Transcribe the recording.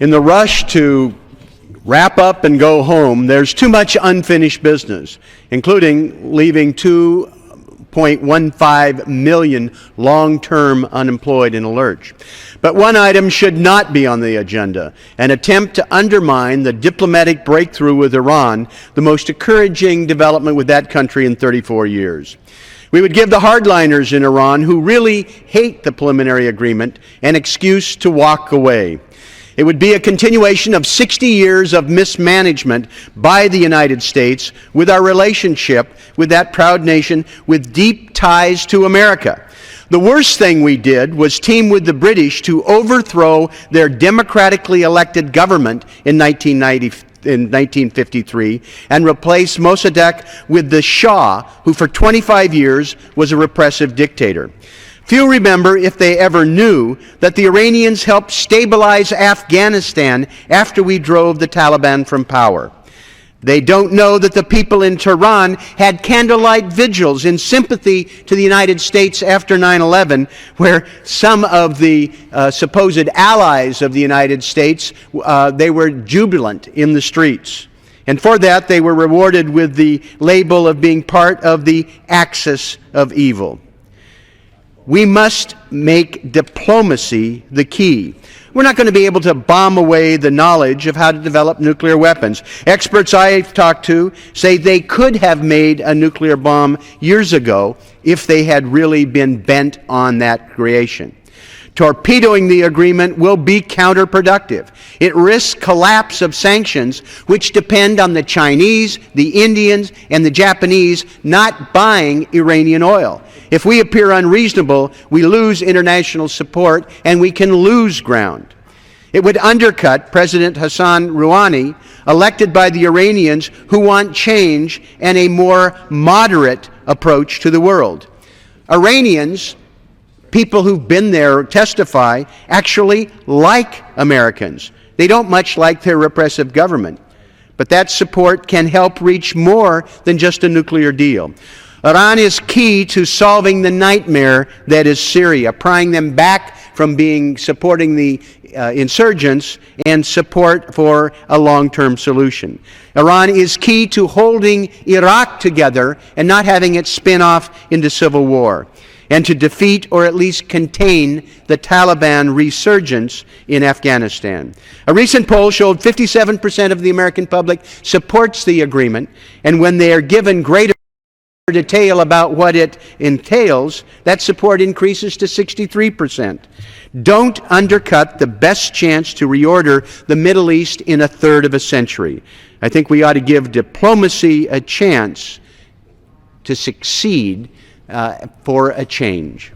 In the rush to wrap up and go home, there's too much unfinished business, including leaving 2.15 million long-term unemployed in a lurch. But one item should not be on the agenda: an attempt to undermine the diplomatic breakthrough with Iran, the most encouraging development with that country in 34 years. We would give the hardliners in Iran, who really hate the preliminary agreement, an excuse to walk away. It would be a continuation of 60 years of mismanagement by the United States with our relationship with that proud nation with deep ties to America. The worst thing we did was team with the British to overthrow their democratically elected government in 1953 and replace Mossadegh with the Shah, who for 25 years was a repressive dictator. Few remember, if they ever knew, that the Iranians helped stabilize Afghanistan after we drove the Taliban from power. They don't know that the people in Tehran had candlelight vigils in sympathy to the United States after 9/11, where some of the supposed allies of the United States, they were jubilant in the streets. And for that, they were rewarded with the label of being part of the axis of evil. We must make diplomacy the key. We're not going to be able to bomb away the knowledge of how to develop nuclear weapons. Experts I've talked to say they could have made a nuclear bomb years ago if they had really been bent on that creation. Torpedoing the agreement will be counterproductive. It risks collapse of sanctions, which depend on the Chinese, the Indians, and the Japanese not buying Iranian oil. If we appear unreasonable, we lose international support and we can lose ground. It would undercut President Hassan Rouhani, elected by the Iranians who want change and a more moderate approach to the world. Iranians, people who've been there testify, actually like Americans. They don't much like their repressive government. But that support can help reach more than just a nuclear deal. Iran is key to solving the nightmare that is Syria, prying them back from supporting the insurgents and support for a long-term solution. Iran is key to holding Iraq together and not having it spin off into civil war, and to defeat or at least contain the Taliban resurgence in Afghanistan. A recent poll showed 57% of the American public supports the agreement, and when they are given greater detail about what it entails, that support increases to 63%. Don't undercut the best chance to reorder the Middle East in a third of a century. I think we ought to give diplomacy a chance to succeed for a change.